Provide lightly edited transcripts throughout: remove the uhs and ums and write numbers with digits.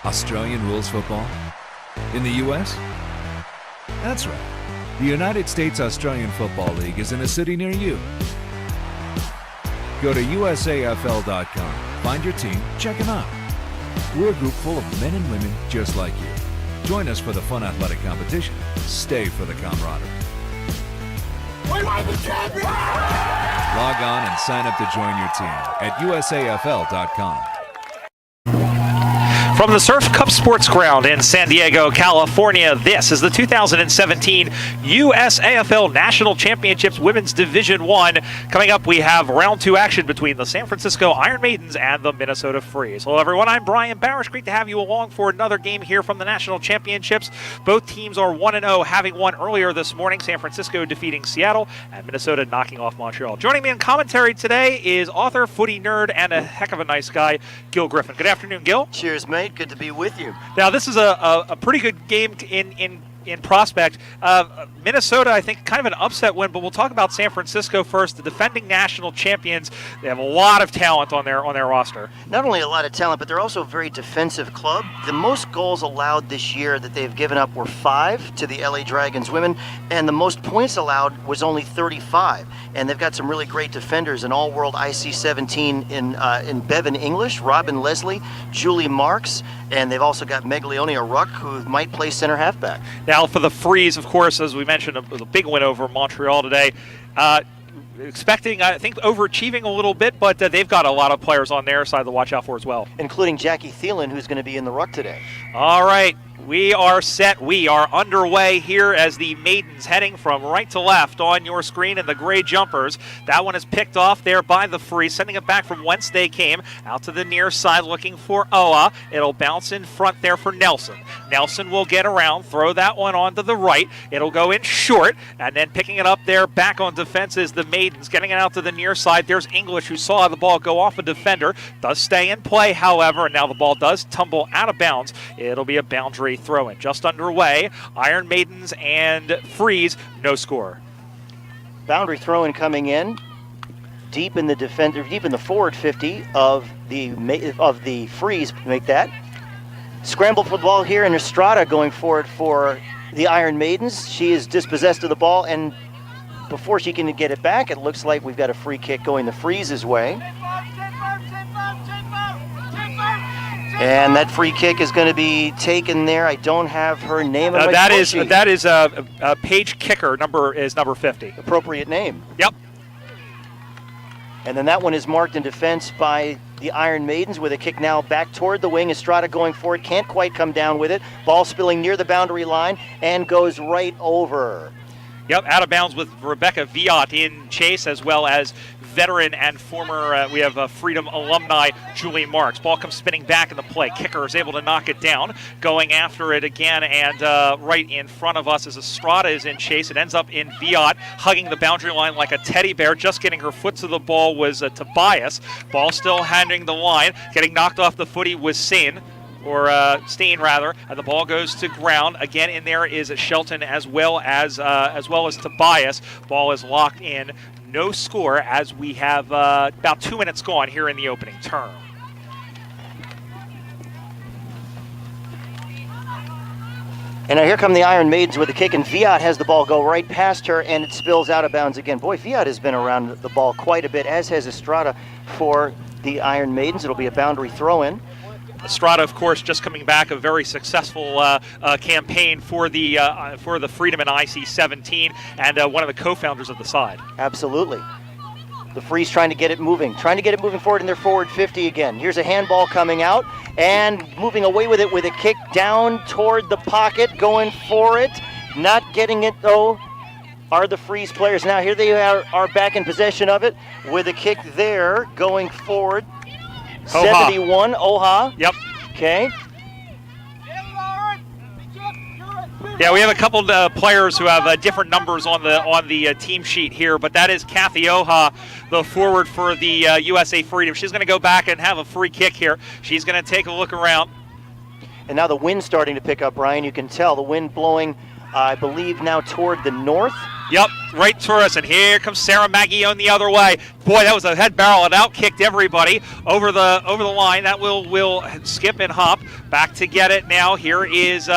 Australian rules football? In the U.S.? That's right. The United States Australian Football League is in a city near you. Go to USAFL.com, find your team, check them out. We're a group full of men and women just like you. Join us for the fun athletic competition. Stay for the camaraderie. We are the champions! Log on and sign up to join your team at USAFL.com. From the Surf Cup Sports Ground in San Diego, California, this is the 2017 USAFL National Championships Women's Division I. Coming up, we have round 2 action between the San Francisco Iron Maidens and the Minnesota Freeze. Hello, everyone. I'm Brian Barish. Great to have you along for another game here from the National Championships. Both teams are 1-0, having won earlier this morning. San Francisco defeating Seattle and Minnesota knocking off Montreal. Joining me in commentary today is author, footy nerd, and a heck of a nice guy, Gil Griffin. Good afternoon, Gil. Cheers, mate. Good to be with you. Now, this is a pretty good game in prospect. Minnesota, I think, kind of an upset win, but we'll talk about San Francisco first. The defending national champions. They have a lot of talent on their roster. Not only a lot of talent, but they're also a very defensive club. The most goals allowed this year that they've given up were 5 to the LA Dragons women, and the most points allowed was only 35. And they've got some really great defenders, an all-world IC-17 in Bevan English, Robin Leslie, Julie Marks, and they've also got Megalionia Ruck, who might play center halfback. Now for the Freeze, of course, as we mentioned, a big win over Montreal today. Expecting, I think, overachieving a little bit, but they've got a lot of players on their side to watch out for as well. Including Jackie Thielen, who's going to be in the ruck today. All right. We are set. We are underway here as the Maidens heading from right to left on your screen in the gray jumpers. That one is picked off there by the Freeze, sending it back from whence they came, out to the near side looking for Oa. It'll bounce in front there for Nelson. Nelson will get around, throw that one onto the right. It'll go in short, and then picking it up there back on defense is the Maidens, getting it out to the near side. There's English, who saw the ball go off a defender. Does stay in play, however, and now the ball does tumble out of bounds. It'll be a boundary throw-in. Just underway. Iron Maidens and Freeze, no score. Boundary throw-in coming in deep in the forward 50 of the Freeze. Make that scramble for the ball here, and Estrada going forward for the Iron Maidens. She is dispossessed of the ball, and before she can get it back, it looks like we've got a free kick going the Freeze's way. And that free kick is going to be taken there. I don't have her name on my spreadsheet. That is Paige Kicker. Number 50. Appropriate name. Yep. And then that one is marked in defense by the Iron Maidens with a kick now back toward the wing. Estrada going forward, can't quite come down with it. Ball spilling near the boundary line and goes right over. Yep, out of bounds with Rebecca Viot in chase, as well as veteran and former, we have Freedom alumni, Julie Marks. Ball comes spinning back in the play. Kicker is able to knock it down, going after it again, and right in front of us as Estrada is in chase. It ends up in Viot, hugging the boundary line like a teddy bear. Just getting her foot to the ball was Tobias. Ball still handing the line. Getting knocked off the footy was Steen, and the ball goes to ground. Again, in there is Shelton as well as Tobias. Ball is locked in. No score as we have about 2 minutes gone here in the opening term. And now here come the Iron Maidens with a kick, and Viot has the ball go right past her, and it spills out of bounds again. Boy, Viot has been around the ball quite a bit, as has Estrada for the Iron Maidens. It'll be a boundary throw-in. Estrada, of course, just coming back, a very successful campaign for the Freedom and IC-17, and one of the co-founders of the side. Absolutely. The Freeze trying to get it moving forward in their forward 50 again. Here's a handball coming out and moving away with it with a kick down toward the pocket, going for it, not getting it though. Are the Freeze players now? Here they are back in possession of it with a kick there, going forward. 71, Oha. Yep. Okay. Yeah, we have a couple players who have different numbers on the team sheet here, but that is Kathy Oha, the forward for the USA Freedom. She's going to go back and have a free kick here. She's going to take a look around. And now the wind's starting to pick up, Brian. You can tell the wind blowing, I believe, now toward the north. Yep, right to us, and here comes Sarah Maggione the other way. Boy, that was a head barrel. It out-kicked everybody over the line. That will skip and hop back to get it now. Here is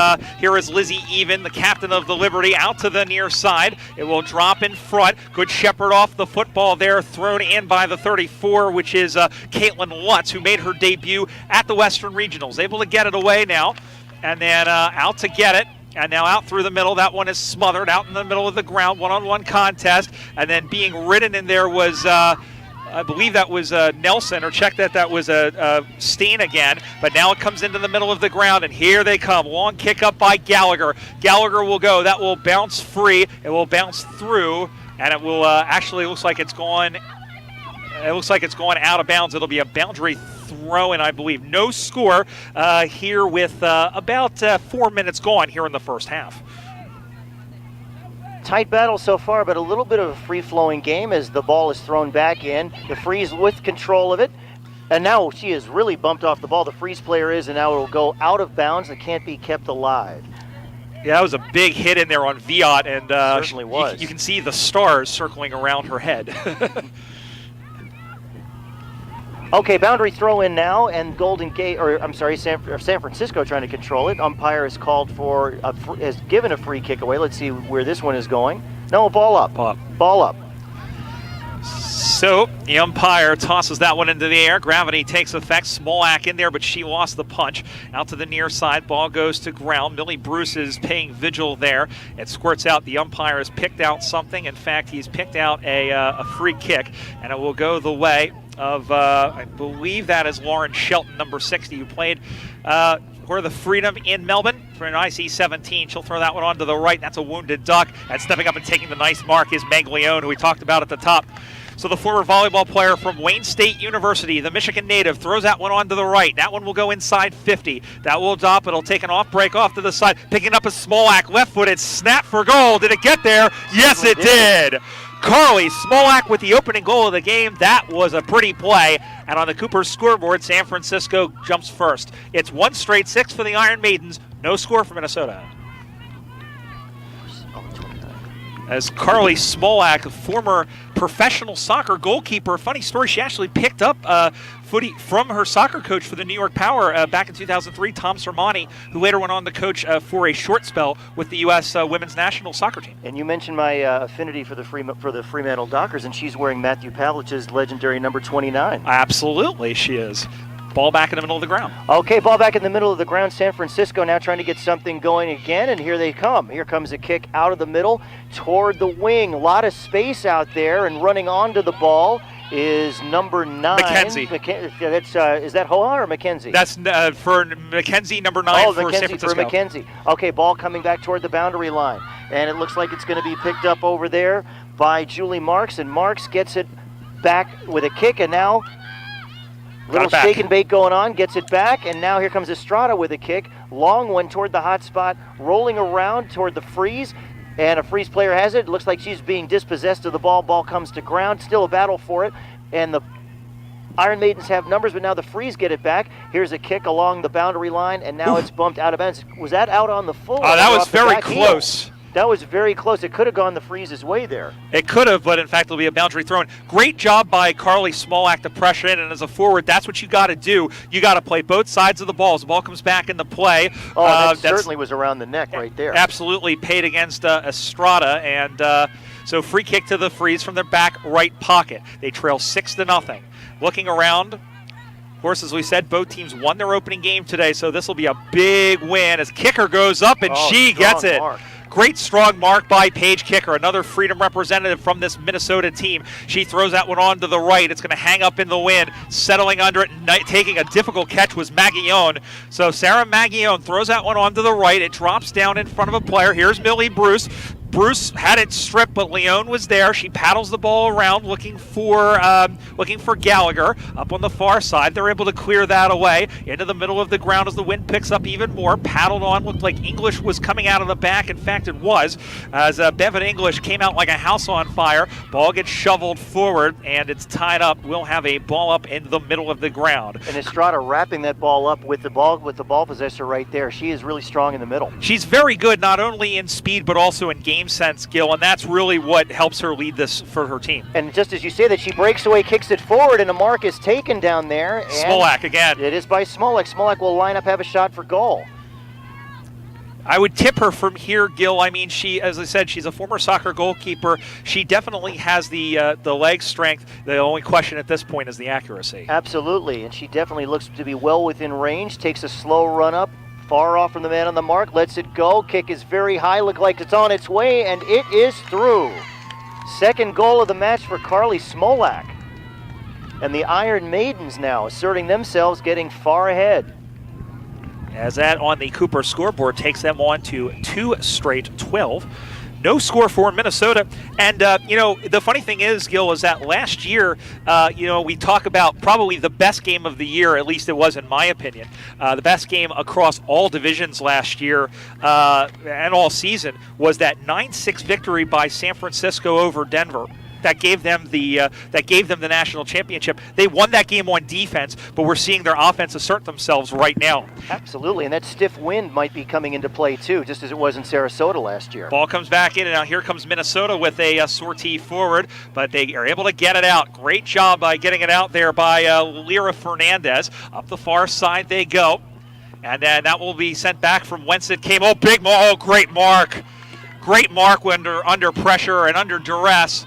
Lizzie Even, the captain of the Liberty, out to the near side. It will drop in front. Good shepherd off the football there, thrown in by the 34, which is Caitlin Lutz, who made her debut at the Western Regionals. Able to get it away now, and then out to get it. And now out through the middle. That one is smothered out in the middle of the ground. One-on-one contest. And then being ridden in there was, I believe that was Nelson, or check that was Steen again. But now it comes into the middle of the ground, and here they come. Long kick up by Gallagher. Gallagher will go. That will bounce free. It will bounce through, and it will actually looks like it's gone. It looks like it's going out of bounds. It'll be a boundary throw-in, I believe. No score here with about 4 minutes gone here in the first half. Tight battle so far, but a little bit of a free-flowing game as the ball is thrown back in. The Freeze with control of it. And now she is really bumped off the ball. The Freeze player is, and now it will go out of bounds. It can't be kept alive. Yeah, that was a big hit in there on Viot, and certainly was. You can see the stars circling around her head. Okay, boundary throw in now, and Golden Gate, San Francisco trying to control it. Umpire has called for, has given a free kick away. Let's see where this one is going. No, ball up. Ball up. So the umpire tosses that one into the air. Gravity takes effect. Smolak in there, but she lost the punch. Out to the near side. Ball goes to ground. Millie Bruce is paying vigil there. It squirts out. The umpire has picked out something. In fact, he's picked out a free kick, and it will go the way of, I believe that is Lauren Shelton, number 60, who played for the Freedom in Melbourne for an IC-17. She'll throw that one onto the right. That's a wounded duck. And stepping up and taking the nice mark is Meg Leone, who we talked about at the top. So the former volleyball player from Wayne State University, the Michigan native, throws that one onto the right. That one will go inside 50. That will drop. It'll take an off break off to the side. Picking up a Smolak, left-footed snap for goal. Did it get there? Yes, it did. Carly Smolak with the opening goal of the game. That was a pretty play. And on the Cooper scoreboard, San Francisco jumps first. It's 1 straight 6 for the Iron Maidens. No score for Minnesota. As Carly Smolak, a former professional soccer goalkeeper. Funny story, she actually picked up footy from her soccer coach for the New York Power back in 2003, Tom Sermani, who later went on to coach for a short spell with the U.S. women's national soccer team. And you mentioned my affinity for the Fremantle Dockers, and she's wearing Matthew Pavlich's legendary number 29. Absolutely, she is. Ball back in the middle of the ground. Okay, ball back in the middle of the ground. San Francisco now trying to get something going again, and here they come. Here comes a kick out of the middle toward the wing. A lot of space out there, and running onto the ball is number 9. Mackenzie. Is that Hoa or Mackenzie? That's for Mackenzie, number 9 for San Francisco. For Mackenzie. Okay, ball coming back toward the boundary line, and it looks like it's going to be picked up over there by Julie Marks, and Marks gets it back with a kick, and now little shake and bake going on, gets it back, and now here comes Estrada with a kick. Long one toward the hot spot, rolling around toward the Freeze, and a Freeze player has it. It looks like she's being dispossessed of the ball. Ball comes to ground, still a battle for it, and the Iron Maidens have numbers, but now the Freeze get it back. Here's a kick along the boundary line, and now it's bumped out of bounds. Was that out on the full? Oh, that was very close. Heel? That was very close. It could have gone the Freeze's way there. It could have, but in fact, it'll be a boundary throw-in. Great job by Carly Smolak to pressure in, and as a forward, that's what you got to do. You got to play both sides of the ball. As the ball comes back into play. Oh, that certainly was around the neck right there. Absolutely paid against Estrada, and so free kick to the Freeze from their back right pocket. They trail 6-0. Looking around. Of course, as we said, both teams won their opening game today, so this will be a big win as Kicker goes up, and she gets it. Mark. Great strong mark by Paige Kicker, another Freedom representative from this Minnesota team. She throws that one on to the right. It's going to hang up in the wind. Settling under it, taking a difficult catch was Maggione. So Sarah Maggione throws that one on to the right. It drops down in front of a player. Here's Millie Bruce. Bruce had it stripped, but Leone was there. She paddles the ball around, looking for Gallagher up on the far side. They're able to clear that away into the middle of the ground as the wind picks up even more. Paddled on, looked like English was coming out of the back. In fact, it was, as Bevan English came out like a house on fire. Ball gets shoveled forward, and it's tied up. We'll have a ball up in the middle of the ground. And Estrada wrapping that ball up with the ball possessor right there. She is really strong in the middle. She's very good, not only in speed but also in game game sense, Gil, and that's really what helps her lead this for her team. And just as you say that, she breaks away, kicks it forward, and a mark is taken down there. And Smolak again. It is by Smolak. Smolak will line up, have a shot for goal. I would tip her from here, Gil. I mean, she, as I said, she's a former soccer goalkeeper. She definitely has the leg strength. The only question at this point is the accuracy. Absolutely, and she definitely looks to be well within range. Takes a slow run up, far off from the man on the mark, lets it go. Kick is very high, look like it's on its way, and it is through. Second goal of the match for Carly Smolak. And the Iron Maidens now asserting themselves, getting far ahead. As that on the Cooper scoreboard takes them on to 2 straight 12. No score for Minnesota. And, you know, the funny thing is, Gil, is that last year, you know, we talk about probably the best game of the year, at least it was in my opinion. The best game across all divisions last year and all season was that 9-6 victory by San Francisco over Denver. That gave them the national championship. They won that game on defense, but we're seeing their offense assert themselves right now. Absolutely, and that stiff wind might be coming into play too, just as it was in Sarasota last year. Ball comes back in, and now here comes Minnesota with a sortie forward, but they are able to get it out. Great job by getting it out there by Lyra Fernandez. Up the far side they go, and then that will be sent back from whence it came. Oh, big mark! Oh, great mark! Great mark under pressure and under duress.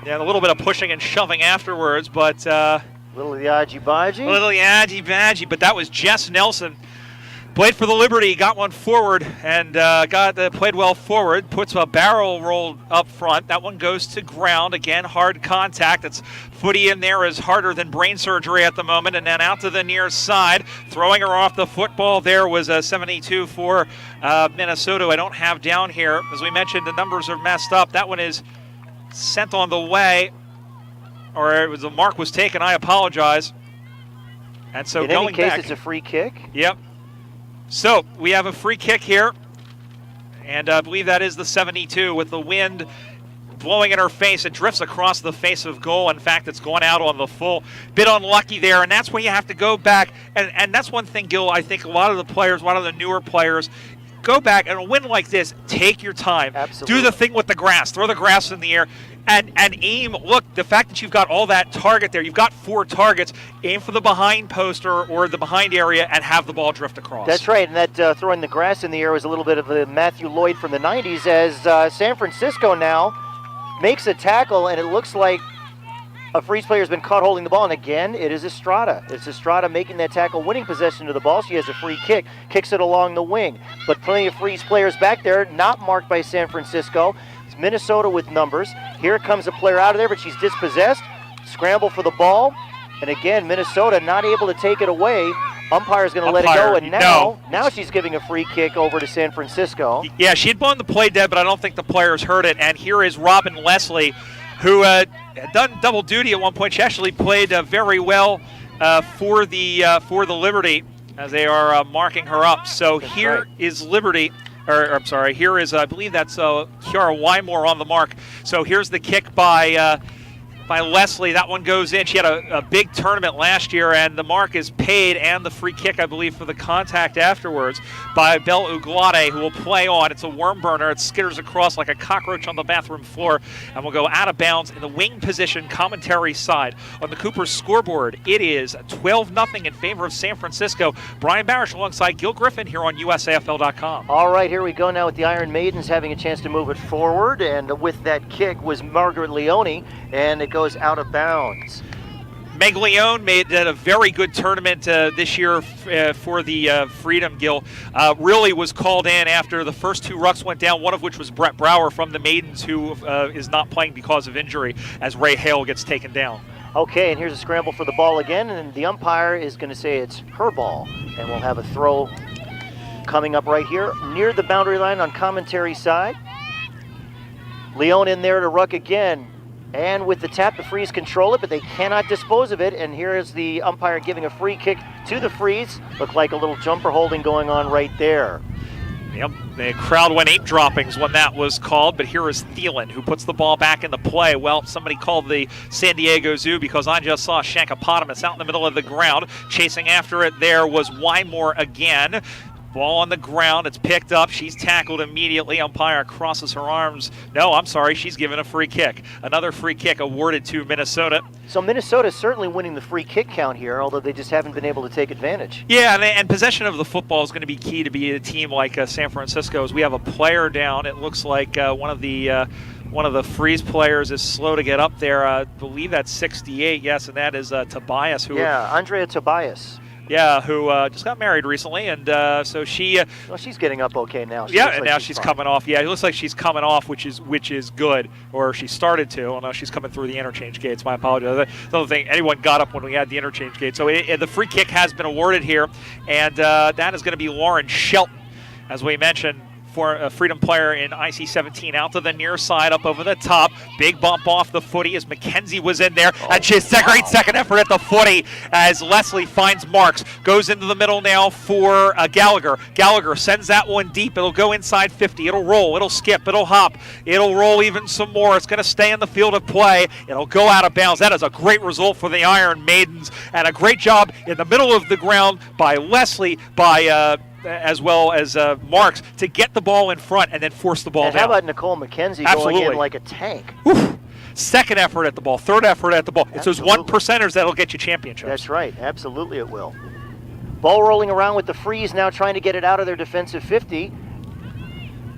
Yeah, a little bit of pushing and shoving afterwards, but little yadgy-badgy. Little yadgy-badgy, but that was Jess Nelson. Played for the Liberty, got one forward, and played well forward. Puts a barrel roll up front. That one goes to ground. Again, hard contact. It's footy in there is harder than brain surgery at the moment, and then out to the near side. Throwing her off the football there was a 72 for Minnesota. I don't have down here. As we mentioned, the numbers are messed up. That one is sent on the way, or it was the mark was taken. I apologize. And so in any case, it's a free kick. Yep. So we have a free kick here, and I believe that is the 72 with the wind blowing in her face. It drifts across the face of goal. In fact, it's gone out on the full. Bit unlucky there, and that's where you have to go back. And that's one thing, Gil, I think a lot of the players, a lot of the newer players, go back and a win like this, take your time. Absolutely. Do the thing with the grass. Throw the grass in the air and aim. Look, the fact that you've got all that target there, you've got 4 targets, aim for the behind post or the behind area and have the ball drift across. That's right, and that throwing the grass in the air was a little bit of the Matthew Lloyd from the 90s as San Francisco now makes a tackle, and it looks like a Freeze player has been caught holding the ball, and again, it is Estrada. It's Estrada making that tackle, winning possession of the ball. She has a free kick, kicks it along the wing. But plenty of Freeze players back there, not marked by San Francisco. It's Minnesota with numbers. Here comes a player out of there, but she's dispossessed. Scramble for the ball. And again, Minnesota not able to take it away. Umpire's going to let it go, and now she's giving a free kick over to San Francisco. Yeah, she had blown the play dead, but I don't think the players heard it. And here is Robin Leslie, who had done double duty at one point. She actually played very well for the Liberty as they are marking her up. So that's here right. Is Liberty, or I'm sorry, here is I believe that's Kiara Wymore on the mark. So here's the kick by Leslie. That one goes in. She had a big tournament last year, and the mark is paid, and the free kick, I believe, for the contact afterwards by Belle Uglade, who will play on. It's a worm burner. It skitters across like a cockroach on the bathroom floor, and will go out of bounds in the wing position commentary side. On the Cooper scoreboard, it is 12-0 in favor of San Francisco. Brian Barish alongside Gil Griffin here on USAFL.com. All right, here we go now with the Iron Maidens having a chance to move it forward, and with that kick was Margaret Leone, and it goes out of bounds. Meg Leone made a very good tournament this year for the Freedom, Gil. Really was called in after the first 2 rucks went down, one of which was Brett Brower from the Maidens, who is not playing because of injury, as Ray Hale gets taken down. Okay, and here's a scramble for the ball again, and the umpire is going to say it's her ball, and we'll have a throw coming up right here near the boundary line on commentary side. Leone in there to ruck again. And with the tap, the Freeze control it, but they cannot dispose of it. And here is the umpire giving a free kick to the Freeze. Looked like a little jumper holding going on right there. Yep, the crowd went ape droppings when that was called, but here is Thielen, who puts the ball back into play. Well, somebody called the San Diego Zoo because I just saw Shankopotamus out in the middle of the ground. Chasing after it there was Wymore again. Ball on the ground. It's picked up. She's tackled immediately. Umpire crosses her arms. No, I'm sorry. She's given a free kick. Another free kick awarded to Minnesota. So Minnesota's certainly winning the free kick count here, although they just haven't been able to take advantage. Yeah, and possession of the football is going to be key to be a team like San Francisco. As we have a player down, it looks like one of the Freeze players is slow to get up there. I believe that's 68. Yes, and that is Tobias. Andrea Tobias. Yeah, who just got married recently, and so she. Well, she's getting up okay now. And now she's coming off. Yeah, it looks like she's coming off, which is good, or she started to. Oh no, she's coming through the interchange gates. My apologies. I don't think anyone got up when we had the interchange gate. So the free kick has been awarded here, and that is going to be Lauren Shelton, as we mentioned. For a Freedom player in IC-17 out to the near side, up over the top. Big bump off the footy as Mackenzie was in there. And she's a great second effort at the footy as Leslie finds Marks. Goes into the middle now for Gallagher. Gallagher sends that one deep. It'll go inside 50. It'll roll. It'll skip. It'll hop. It'll roll even some more. It's going to stay in the field of play. It'll go out of bounds. That is a great result for the Iron Maidens. And a great job in the middle of the ground by Leslie, as well as Marks, to get the ball in front and then force the ball down. How about Nicole McKenzie going in like a tank? Oof. Second effort at the ball, third effort at the ball. It's those 1%ers that'll get you championships. That's right. Absolutely it will. Ball rolling around with the Freeze now trying to get it out of their defensive 50.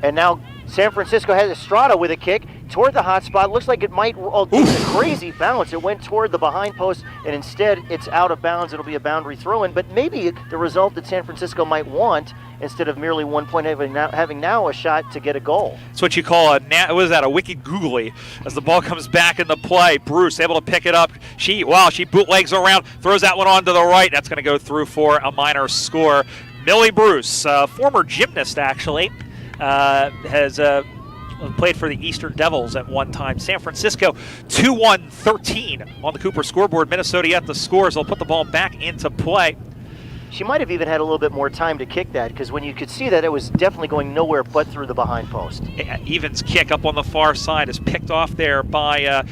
And now San Francisco has Estrada with a kick toward the hot spot. Looks like it might take a crazy bounce. It went toward the behind post, and instead it's out of bounds. It'll be a boundary throw-in, but maybe the result that San Francisco might want, instead of merely 1 point, having now a shot to get a goal. It's what you call a wicked googly as the ball comes back in the play. Bruce able to pick it up. She bootlegs around, throws that one on to the right. That's going to go through for a minor score. Millie Bruce, former gymnast actually, has played for the Eastern Devils at one time. San Francisco 2-1-13 on the Cooper scoreboard. Minnesota yet the scores. They'll put the ball back into play. She might have even had a little bit more time to kick that, because when you could see that, it was definitely going nowhere but through the behind post. Evans' kick up on the far side is picked off there by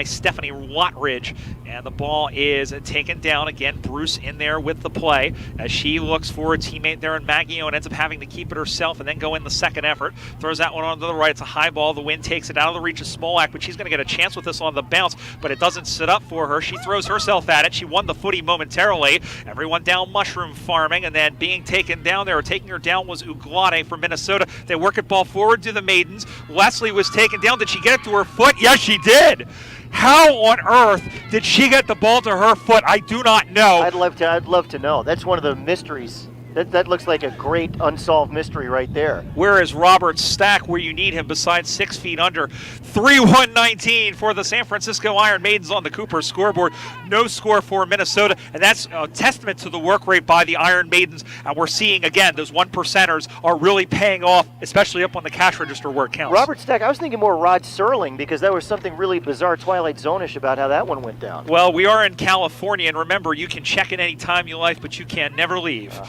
Stephanie Watridge, and the ball is taken down again. Bruce in there with the play as she looks for a teammate there in Maggio and ends up having to keep it herself and then go in the second effort. Throws that one onto the right. It's a high ball. The wind takes it out of the reach of Smolak, but she's going to get a chance with this on the bounce, but it doesn't sit up for her. She throws herself at it. She won the footy momentarily. Everyone down mushroom farming, and then being taken down there, or taking her down, was Uglade from Minnesota. They work it ball forward to the Maidens. Leslie was taken down. Did she get it to her foot? Yes, she did. How on earth did she get the ball to her foot? I do not know. I'd love to know. That's one of the mysteries. That looks like a great unsolved mystery right there. Where is Robert Stack where you need him besides 6 feet under? 3-1-19 for the San Francisco Iron Maidens on the Cooper scoreboard. No score for Minnesota, and that's a testament to the work rate by the Iron Maidens. And we're seeing, again, those 1%ers are really paying off, especially up on the cash register where it counts. Robert Stack, I was thinking more Rod Serling, because there was something really bizarre Twilight Zone-ish about how that one went down. Well, we are in California, and remember, you can check in any time you like, but you can never leave.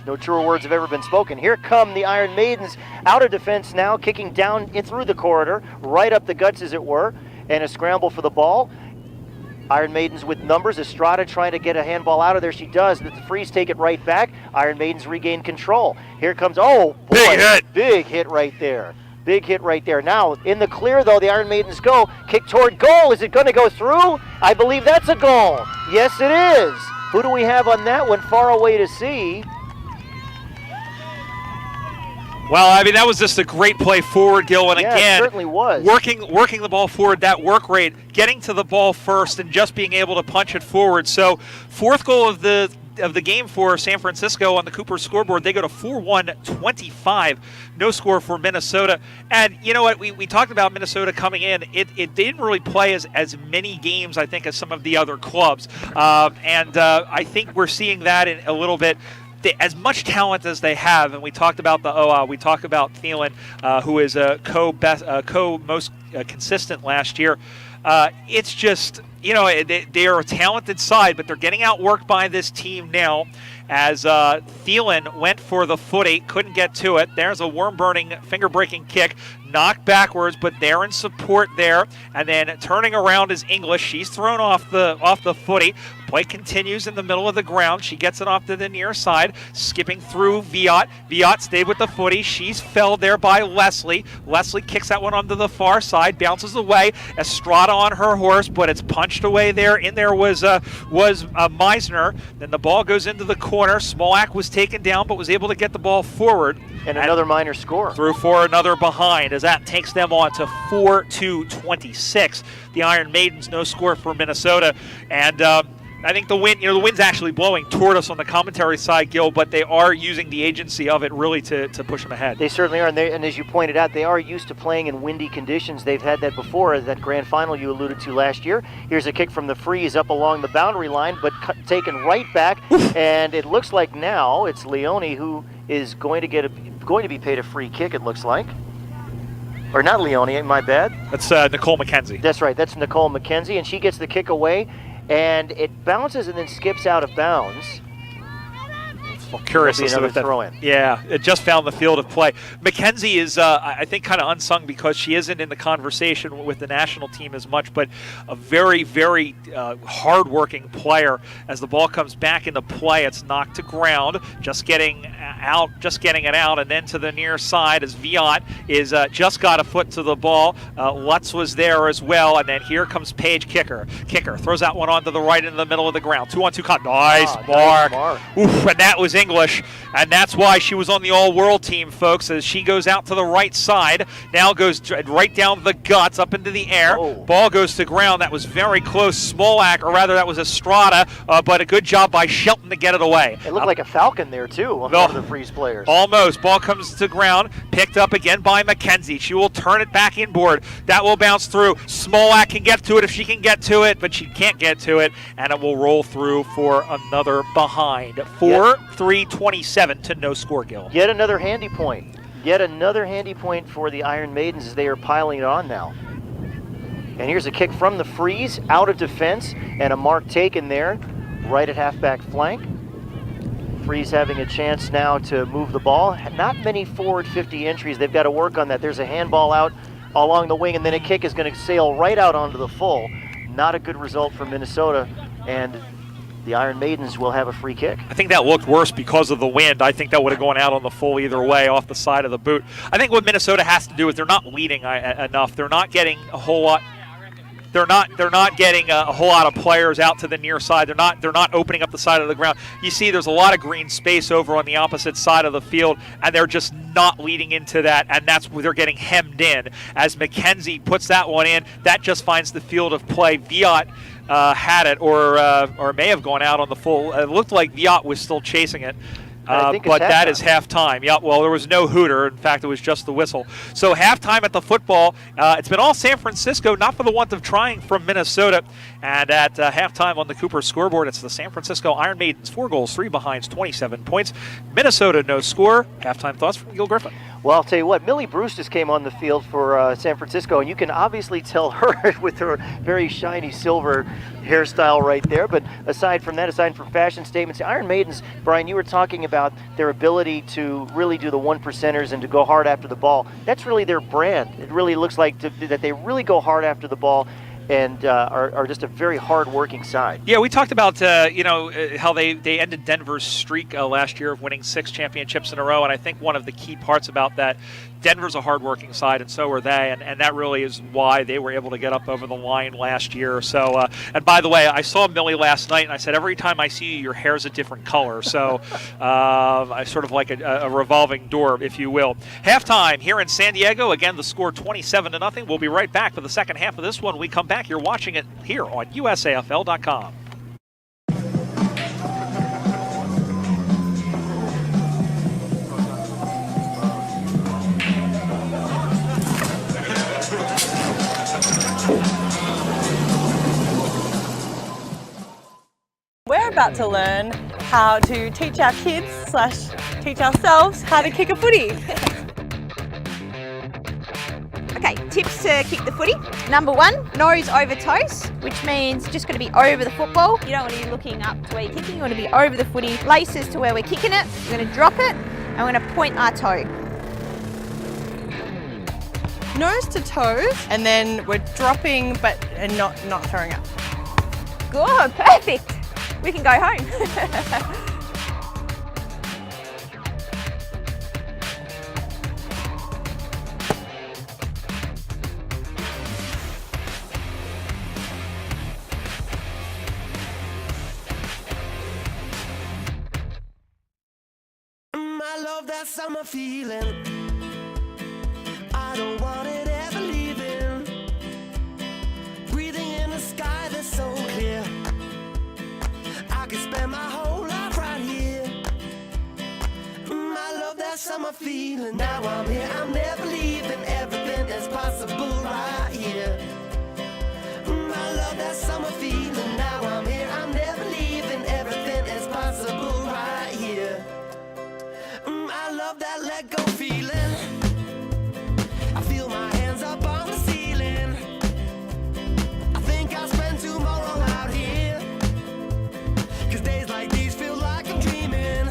No truer words have ever been spoken. Here come the Iron Maidens out of defense now, kicking down in through the corridor, right up the guts as it were, and a scramble for the ball. Iron Maidens with numbers. Estrada trying to get a handball out of there. She does. The Freeze take it right back. Iron Maidens regain control. Here comes, oh boy, big hit. Big hit right there. Big hit right there. Now, in the clear, though, the Iron Maidens go. Kick toward goal. Is it going to go through? I believe that's a goal. Yes, it is. Who do we have on that one? Far away to see. Well, I mean, that was just a great play forward, Gil, and yeah, again, it certainly was. Working the ball forward, that work rate, getting to the ball first, and just being able to punch it forward. So, fourth goal of the game for San Francisco on the Cooper scoreboard. They go to 4-1-25. No score for Minnesota. And you know what? We talked about Minnesota coming in. It didn't really play as many games, I think, as some of the other clubs. I think we're seeing that in a little bit. As much talent as they have, and we talked about we talked about Thielen, who is co most consistent last year. It's just you know, they are a talented side, but they're getting outworked by this team now as Thielen went for the footy, couldn't get to it. There's a worm-burning, finger-breaking kick, knocked backwards, but they're in support there. And then turning around is English. She's thrown off the footy. Play continues in the middle of the ground. She gets it off to the near side, skipping through Viot. Viot stayed with the footy. She's felled there by Leslie. Leslie kicks that one onto the far side, bounces away. Estrada on her horse, but it's punched away there. In there was Meisner. Then the ball goes into the corner. Smolak was taken down, but was able to get the ball forward. And another minor score. Through for another behind, as that takes them on to 4-26. The Iron Maidens, no score for Minnesota. And I think the wind's actually blowing toward us on the commentary side, Gil, but they are using the agency of it really to push them ahead. They certainly are, and as you pointed out, they are used to playing in windy conditions. They've had that before, that grand final you alluded to last year. Here's a kick from the freeze up along the boundary line, but taken right back, and it looks like now it's Leone who is going to be paid a free kick, it looks like. Or not Leone, my bad. That's Nicole McKenzie. That's right, that's Nicole McKenzie, and she gets the kick away. And it bounces and then skips out of bounds. Well, curious as to throw in. Yeah, it just found the field of play. McKenzie is, I think, kind of unsung because she isn't in the conversation with the national team as much, but a very, very hard-working player. As the ball comes back into play, it's knocked to ground, just getting it out, and then to the near side as Viot is just got a foot to the ball. Lutz was there as well, and then here comes Paige Kicker. Kicker throws that one onto the right in the middle of the ground. 2-on-2 cut. Nice mark. Oof, and that was English, and that's why she was on the all-world team, folks, as she goes out to the right side, now goes right down the guts, up into the air. Ball goes to ground. That was very close. Smolak, or rather that was Estrada, but a good job by Shelton to get it away. It looked like a falcon there, too, on one of the freeze players. Almost. Ball comes to ground, picked up again by McKenzie. She will turn it back inboard. That will bounce through. Smolak can get to it if she can get to it, but she can't get to it, and it will roll through for another behind. 4-3-27 to no score, Gil. Yet another handy point. Yet another handy point for the Iron Maidens as they are piling it on now. And here's a kick from the freeze, out of defense, and a mark taken there, right at halfback flank. Freeze having a chance now to move the ball. Not many forward 50 entries. They've got to work on that. There's a handball out along the wing, and then a kick is going to sail right out onto the full. Not a good result for Minnesota, and the Iron Maidens will have a free kick. I think that looked worse because of the wind. I think that would have gone out on the full either way, off the side of the boot. I think what Minnesota has to do is they're not leading enough. They're not getting a whole lot. They're not getting a whole lot of players out to the near side. They're not opening up the side of the ground. You see, there's a lot of green space over on the opposite side of the field, and they're just not leading into that, and that's where they're getting hemmed in. As McKenzie puts that one in, that just finds the field of play. Viot had it, or may have gone out on the full. It looked like Viot was still chasing it. But that is halftime. Yeah, well, there was no hooter. In fact, it was just the whistle. So halftime at the football. It's been all San Francisco, not for the want of trying, from Minnesota. And at halftime on the Cooper scoreboard, it's the San Francisco Iron Maidens, 4 goals, 3 behinds, 27 points. Minnesota, no score. Halftime thoughts from Gil Griffin. Well, I'll tell you what, Millie Bruce just came on the field for San Francisco, and you can obviously tell her with her very shiny silver hairstyle right there. But aside from that, aside from fashion statements, the Iron Maidens, Brian, you were talking about their ability to really do the one-percenters and to go hard after the ball. That's really their brand. It really looks like that they really go hard after the ball and are just a very hard-working side. Yeah, we talked about how they ended Denver's streak last year of winning 6 championships in a row, and I think one of the key parts about that, Denver's a hard-working side, and so are they, and that really is why they were able to get up over the line last year. So, and by the way, I saw Millie last night, and I said, every time I see you, your hair's a different color. So, I sort of like a revolving door, if you will. Halftime here in San Diego. Again, the score 27-0. We'll be right back for the second half of this one. We come back. You're watching it here on USAFL.com. We're about to learn how to teach our kids / teach ourselves how to kick a footy. Okay, tips to kick the footy. Number 1, nose over toes, which means just got to be over the football. You don't want to be looking up to where you're kicking, you want to be over the footy. Laces to where we're kicking it. We're going to drop it and we're going to point our toe. Nose to toes, and then we're dropping but not throwing up. Good, perfect. We can go home. I love that summer feeling. I don't want it ever leaving. Breathing in the sky that's so clear. I could spend my whole life right here. I love that summer feeling. Now I'm here, I'm never leaving. Everything is possible right here. I love that summer feeling. Now I'm here, I'm never leaving. Everything is possible right here. I love that let go feeling. I feel my hands up on the ceiling. I think I'll spend tomorrow out here. 'Cause days like these feel like I'm dreaming.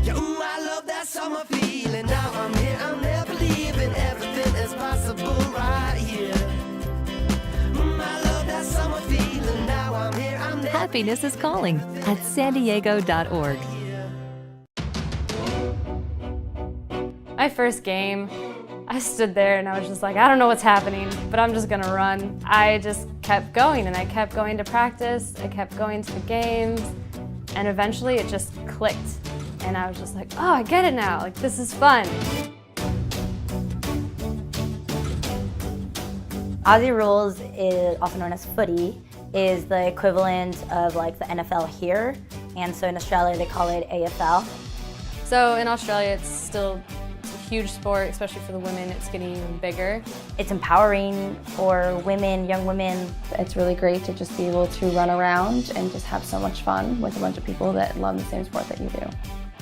Yeah, ooh, I love that summer feeling. Now I'm here, I'm never leaving. Everything is possible right here. I love that summer feeling. Now I'm here, I'm never Happiness is calling at sandiego.org. My first game, I stood there and I was just like, I don't know what's happening, but I'm just gonna run. I just kept going and I kept going to practice, I kept going to the games, and eventually it just clicked. And I was just like, oh, I get it now, like this is fun. Aussie rules, is also known as footy, is the equivalent of like the NFL here, and so in Australia they call it AFL. So in Australia it's still a huge sport, especially for the women. It's getting even bigger. It's empowering for women, young women. It's really great to just be able to run around and just have so much fun with a bunch of people that love the same sport that you do.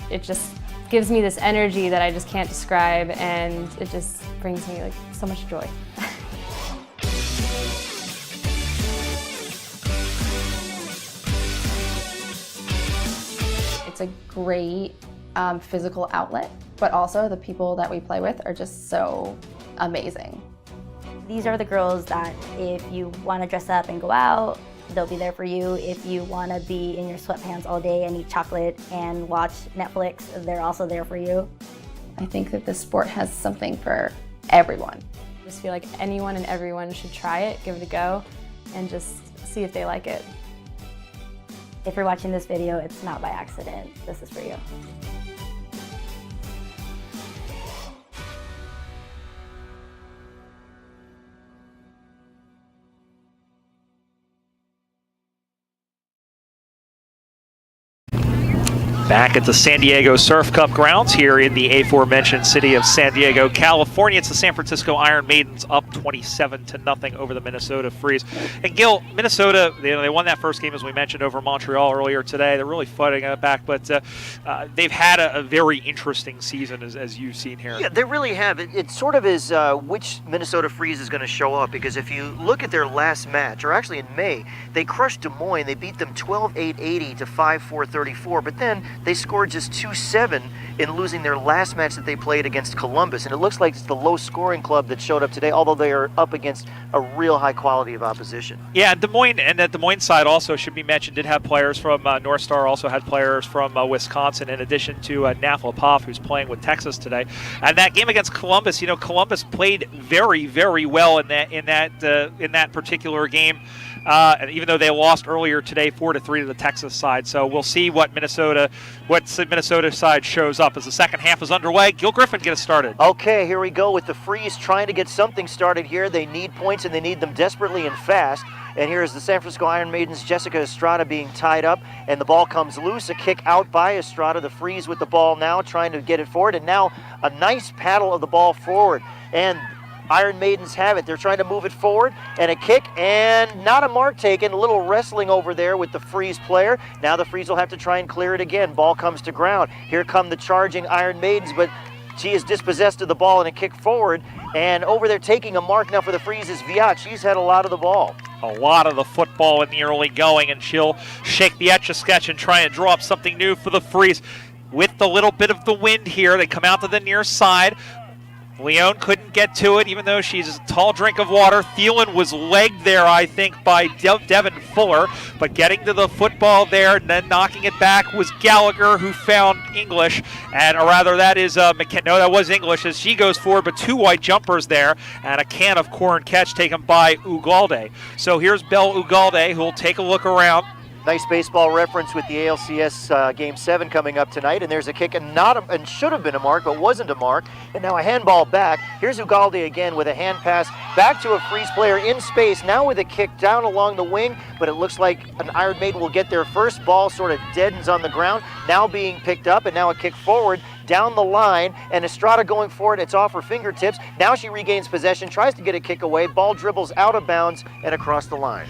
It just gives me this energy that I just can't describe, and it just brings me like so much joy. It's a great physical outlet, but also the people that we play with are just so amazing. These are the girls that if you want to dress up and go out, they'll be there for you. If you want to be in your sweatpants all day and eat chocolate and watch Netflix, they're also there for you. I think that this sport has something for everyone. I just feel like anyone and everyone should try it, give it a go, and just see if they like it. If you're watching this video, it's not by accident. This is for you. Back at the San Diego Surf Cup grounds here in the aforementioned city of San Diego, California. It's the San Francisco Iron Maidens up 27-0 over the Minnesota Freeze. And Gil, Minnesota, they won that first game, as we mentioned, over Montreal earlier today. They're really fighting it back, but they've had a very interesting season, as you've seen here. Yeah, they really have. It sort of is which Minnesota Freeze is going to show up, because if you look at their last match, or actually in May, they crushed Des Moines. They beat them 12-8-80 to 5-4-34, but then they scored just 2-7 in losing their last match that they played against Columbus. And it looks like it's the low-scoring club that showed up today, although they are up against a real high quality of opposition. Yeah, Des Moines, and that Des Moines side also should be mentioned, did have players from North Star, also had players from Wisconsin, in addition to Nafla Poff, who's playing with Texas today. And that game against Columbus, Columbus played very, very well in that particular game. And even though they lost earlier today, 4-3 to the Texas side. So we'll see what Minnesota side shows up as the second half is underway. Gil Griffin, get us started. Okay, here we go with the Freeze trying to get something started here. They need points, and they need them desperately and fast. And here's the San Francisco Iron Maidens, Jessica Estrada, being tied up, and the ball comes loose. A kick out by Estrada. The Freeze with the ball now, trying to get it forward, and now a nice paddle of the ball forward. And Iron Maidens have it. They're trying to move it forward, and a kick, and not a mark taken. A little wrestling over there with the Freeze player. Now the Freeze will have to try and clear it again. Ball comes to ground. Here come the charging Iron Maidens, but She is dispossessed of the ball and a kick forward. And over there taking a mark now for the Freeze is Viat. She's had a lot of the ball. A lot of the football in the early going, and she'll shake the Etch-a-Sketch and try and draw up something new for the Freeze. With the little bit of the wind here, they come out to the near side. Leone couldn't get to it, even though she's a tall drink of water. Thielen was legged there, I think, by Devin Fuller. But getting to the football there and then knocking it back was Gallagher, who found English. And or rather, that is no, that was English as she goes forward, but 2 white jumpers there and a can of corn catch taken by Ugalde. So here's Belle Ugalde, who will take a look around. Nice baseball reference with the ALCS Game 7 coming up tonight, and there's a kick and should have been a mark, but wasn't a mark, and now a handball back. Here's Ugalde again with a hand pass back to a Freeze player in space, now with a kick down along the wing, but it looks like an Iron Maiden will get there first. Ball sort of deadens on the ground, now being picked up, and now a kick forward down the line, and Estrada going for it. It's off her fingertips. Now she regains possession, tries to get a kick away. Ball dribbles out of bounds and across the line.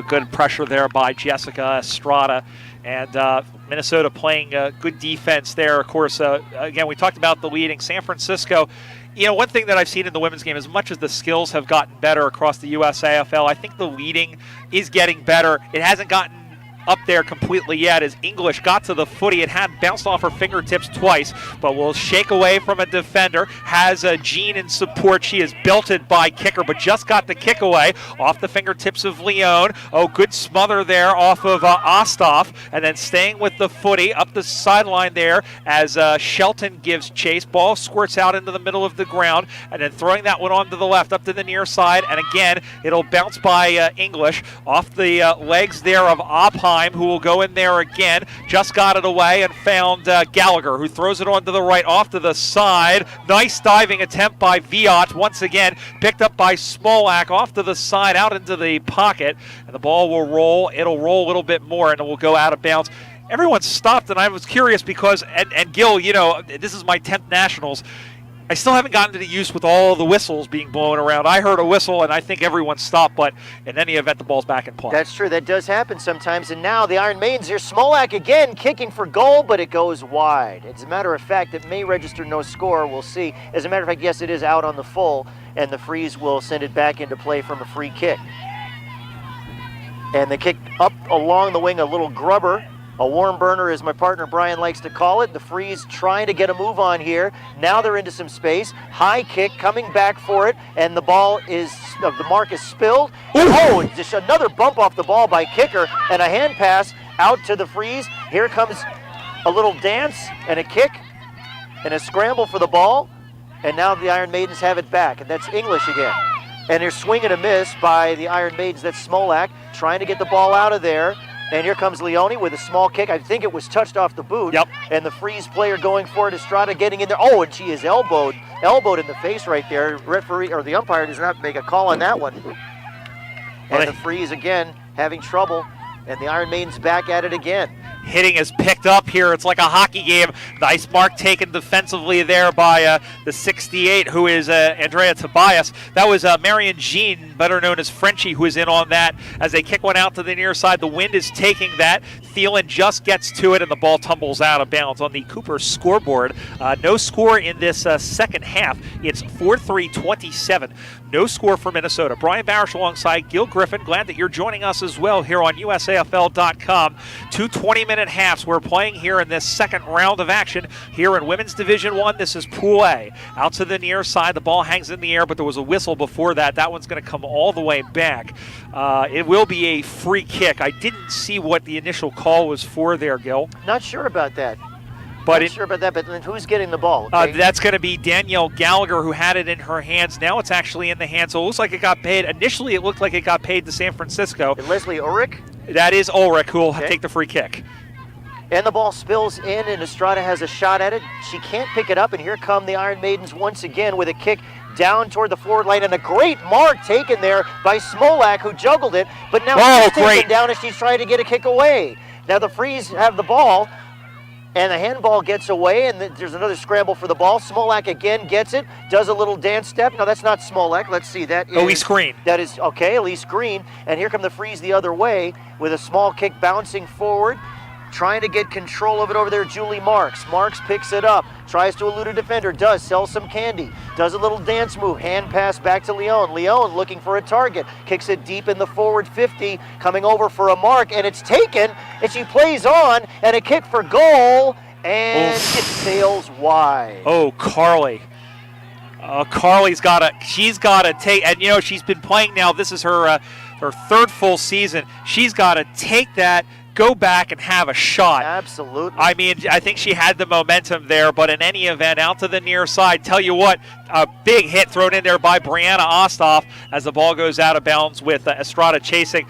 Good pressure there by Jessica Estrada, and Minnesota playing good defense there. Of course, again, we talked about the leading San Francisco. You know, one thing that I've seen in the women's game, as much as the skills have gotten better across the USAFL, I think the leading is getting better. It hasn't gotten up there completely yet as English got to the footy. It had bounced off her fingertips twice, but will shake away from a defender. Has Jean in support. She is belted by Kicker, but just got the kick away off the fingertips of Leone. Oh, good smother there off of Osthoff, and then staying with the footy up the sideline there as Shelton gives chase. Ball squirts out into the middle of the ground, and then throwing that one on to the left up to the near side, and again it'll bounce by English off the legs there of Opheim, who will go in there again. Just got it away and found Gallagher, who throws it on to the right, off to the side. Nice diving attempt by Viat. Once again, picked up by Smolak, off to the side, out into the pocket. And the ball will roll. It'll roll a little bit more, and it will go out of bounds. Everyone stopped, and I was curious because, and Gil, you know, this is my 10th Nationals. I still haven't gotten to the use with all the whistles being blown around. I heard a whistle, and I think everyone stopped, but in any event, the ball's back in play. That's true. That does happen sometimes. And now the Iron Maidens here. Smolak again kicking for goal, but it goes wide. As a matter of fact, it may register no score. We'll see. As a matter of fact, yes, it is out on the full, and the Freeze will send it back into play from a free kick. And the kick up along the wing, a little grubber. A warm burner, as my partner Brian likes to call it. The Freeze trying to get a move on here. Now they're into some space. High kick coming back for it, and the ball is, the mark is spilled. Oh, just another bump off the ball by Kicker, and a hand pass out to the Freeze. Here comes a little dance and a kick and a scramble for the ball, and now the Iron Maidens have it back, and that's English again. And they're swing and a miss by the Iron Maidens. That's Smolak trying to get the ball out of there. And here comes Leone with a small kick. I think it was touched off the boot. Yep. And the Freeze player going for it. Estrada getting in there. Oh, and she is elbowed in the face right there. Referee or the umpire does not make a call on that one. And the Freeze again having trouble. And the Iron Maidens back at it again. Hitting is picked up here. It's like a hockey game. Nice mark taken defensively there by the 68, who is Andrea Tobias. That was Marion Jean, better known as Frenchie, who is in on that as they kick one out to the near side. The wind is taking that. Thielen just gets to it, and the ball tumbles out of bounds on the Cooper scoreboard. No score in this second half. It's 4-3-27. No score for Minnesota. Brian Barish alongside Gil Griffin. Glad that you're joining us as well here on USAFL.com. 2 20-minute halves we're playing here in this second round of action here in Women's Division 1. This is Pool A. Out to the near side. The ball hangs in the air, but there was a whistle before that. That one's going to come all the way back. It will be a free kick. I didn't see what the initial call was for there, Gil. Not sure about that. But who's getting the ball? Okay. That's going to be Danielle Gallagher, who had it in her hands. Now it's actually in the hands. So it looks like it got paid. Initially, it looked like it got paid to San Francisco. And Leslie Ulrich? That is Ulrich, who will take the free kick. And the ball spills in, and Estrada has a shot at it. She can't pick it up, and here come the Iron Maidens once again with a kick down toward the forward line, and a great mark taken there by Smolak, who juggled it, but now she's taken down as she's trying to get a kick away. Now the Freeze have the ball, and the handball gets away, and there's another scramble for the ball. Smolak again gets it, does a little dance step. No, that's not Smolak. Let's see. That is Elise Green. That is, okay, Elise Green. And here come the Freeze the other way with a small kick bouncing forward. trying to get control of it over there, Julie Marks. Marks picks it up, tries to elude a defender, does, sells some candy, does a little dance move, hand pass back to Leon. Leon looking for a target, kicks it deep in the forward 50, coming over for a mark, and it's taken, and she plays on, and a kick for goal, and it sails wide. Oh, Carly. Carly's she's got to take, and she's been playing now, this is her third full season. She's got to take that, go back and have a shot. Absolutely. I mean, I think she had the momentum there, but in any event, out to the near side. Tell you what, a big hit thrown in there by Brianna Osthoff as the ball goes out of bounds with Estrada chasing.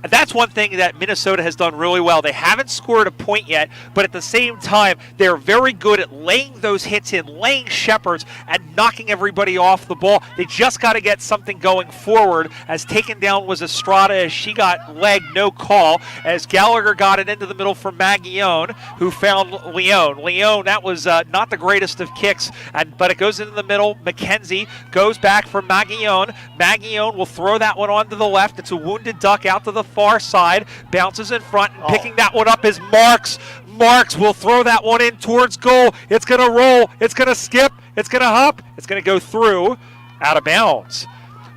That's one thing that Minnesota has done really well. They haven't scored a point yet, but at the same time, they're very good at laying those hits in, laying shepherds, and knocking everybody off the ball. They just got to get something going forward. As taken down was Estrada as she got leg, no call, as Gallagher got it into the middle for Maguillon, who found Leon. Leon, that was not the greatest of kicks, but it goes into the middle. McKenzie goes back for Maguillon. Maguillon will throw that one onto the left. It's a wounded duck out to the far side, bounces in front, and picking that one up is Marks. Marks will throw that one in towards goal. It's going to roll. It's going to skip. It's going to hop. It's going to go through, out of bounds.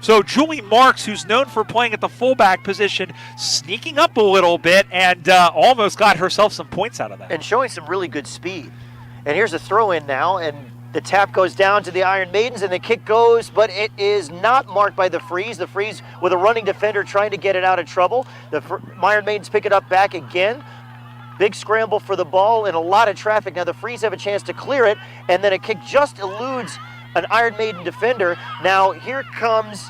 So Julie Marks, who's known for playing at the fullback position, sneaking up a little bit and almost got herself some points out of that. And showing some really good speed. And here's a throw in now, and the tap goes down to the Iron Maidens, and the kick goes, but it is not marked by the Freeze. The Freeze with a running defender trying to get it out of trouble. The Iron Maidens pick it up back again. Big scramble for the ball and a lot of traffic. Now the Freeze have a chance to clear it, and then a kick just eludes an Iron Maiden defender. Now here comes,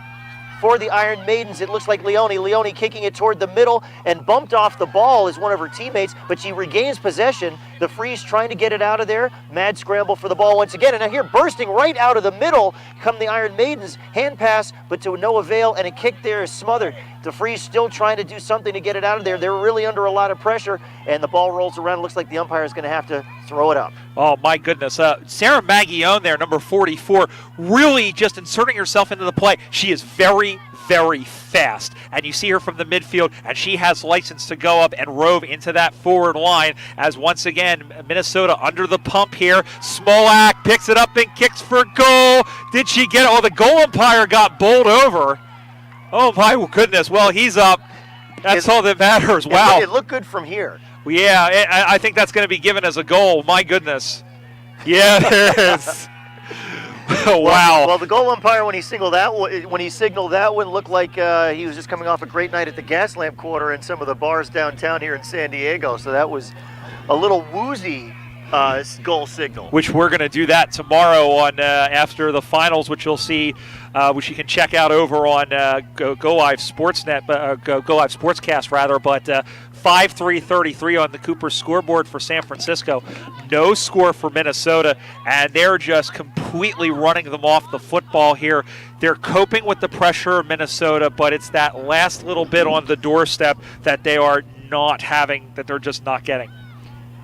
for the Iron Maidens, it looks like Leone. Leone kicking it toward the middle and bumped off the ball as one of her teammates, but she regains possession. The Freeze trying to get it out of there. Mad scramble for the ball once again. And now here, bursting right out of the middle, come the Iron Maidens. Hand pass, but to no avail, and a kick there is smothered. The Freeze still trying to do something to get it out of there. They're really under a lot of pressure, and the ball rolls around. It looks like the umpire is going to have to throw it up. Oh, my goodness. Sarah Maguillon there, number 44, really just inserting herself into the play. She is very, very fast, and you see her from the midfield, and she has license to go up and rove into that forward line as once again Minnesota under the pump here. Smolak picks it up and kicks for goal. Did she get it? Oh, the goal umpire got bowled over. Oh my goodness. Well, he's up. That's all that matters. Wow. It looked good from here. Yeah, I think that's going to be given as a goal. My goodness. Yeah, there is. Wow. Well, the goal umpire, when he signaled that one, looked like he was just coming off a great night at the Gas Lamp Quarter and some of the bars downtown here in San Diego. So that was a little woozy goal signal. Which we're going to do that tomorrow on after the finals, which you'll see, which you can check out over on Go Live Sportsnet, Go Live Sportscast rather. But 5-3-33 on the Cooper scoreboard for San Francisco. No score for Minnesota, and they're just completely running them off the football here. They're coping with the pressure of Minnesota, but it's that last little bit on the doorstep that they are not having, that they're just not getting.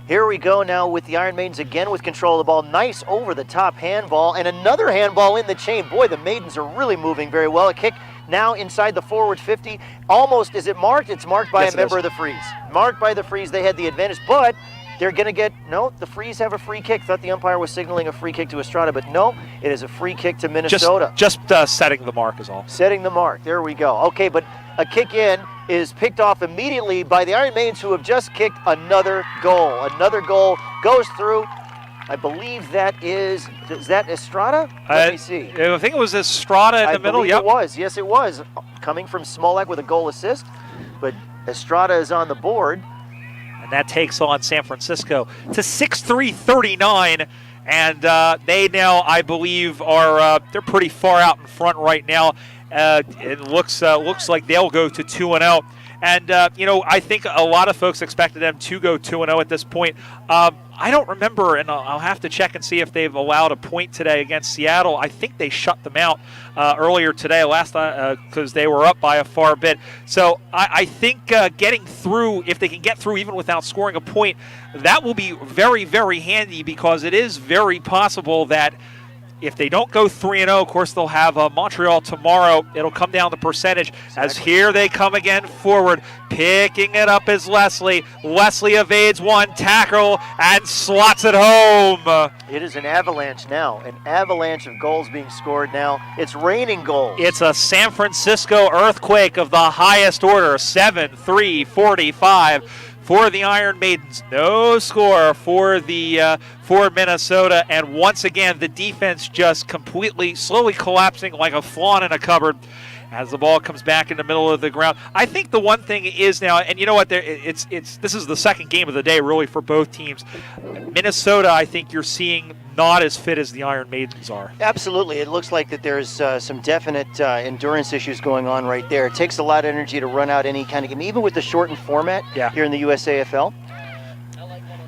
Here we go now with the Iron Maidens again with control of the ball. Nice over-the-top handball, and another handball in the chain. Boy, the Maidens are really moving very well. A kick now inside the forward 50. Almost, is it marked? It's marked by a member of the Freeze. Marked by the Freeze. They had the advantage, but they're going to get, no, the Freeze have a free kick. Thought the umpire was signaling a free kick to Estrada, but no, it is a free kick to Minnesota. Just setting the mark is all. Setting the mark. There we go. Okay, but a kick in is picked off immediately by the Iron Maidens, who have just kicked another goal. Another goal goes through. I believe that is that Estrada? Let me see. I think it was Estrada in the middle. Yep. It was. Yes, it was. Coming from Smolak with a goal assist, but Estrada is on the board. And that takes on San Francisco to 6-3-39. And they now, I believe, are they're pretty far out in front right now. It looks like they'll go to 2-0. And, I think a lot of folks expected them to go 2-0 at this point. I don't remember, and I'll have to check and see if they've allowed a point today against Seattle. I think they shut them out earlier today, because they were up by a far bit. So I think getting through, if they can get through even without scoring a point, that will be very, very handy, because it is very possible that if they don't go 3-0, of course they'll have Montreal tomorrow. It'll come down to percentage. As here they come again forward. Picking it up is Leslie. Leslie evades one tackle and slots it home. It is an avalanche now. An avalanche of goals being scored now. It's raining goals. It's a San Francisco earthquake of the highest order. 7-3-45 for the Iron Maidens. No score for Minnesota. And once again, the defense just completely, slowly collapsing like a flawn in a cupboard as the ball comes back in the middle of the ground. I think the one thing is now, and you know what, this is the second game of the day really for both teams. Minnesota, I think you're seeing not as fit as the Iron Maidens are. Absolutely. It looks like that there's some definite endurance issues going on right there. It takes a lot of energy to run out any kind of game, even with the shortened format here in the USAFL.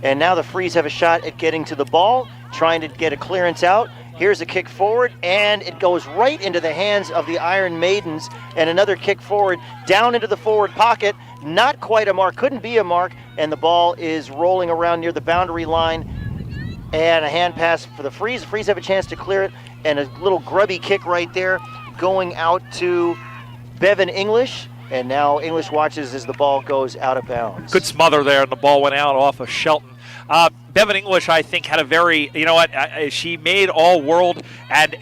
And now the Freeze have a shot at getting to the ball, trying to get a clearance out. Here's a kick forward, and it goes right into the hands of the Iron Maidens, and another kick forward down into the forward pocket. Not quite a mark, couldn't be a mark, and the ball is rolling around near the boundary line, and a hand pass for the Freeze. The Freeze have a chance to clear it, and a little grubby kick right there going out to Bevan English, and now English watches as the ball goes out of bounds. Good smother there, and the ball went out off of Shelton. Bevan English, I think, had a very, you know what, she made all-world, and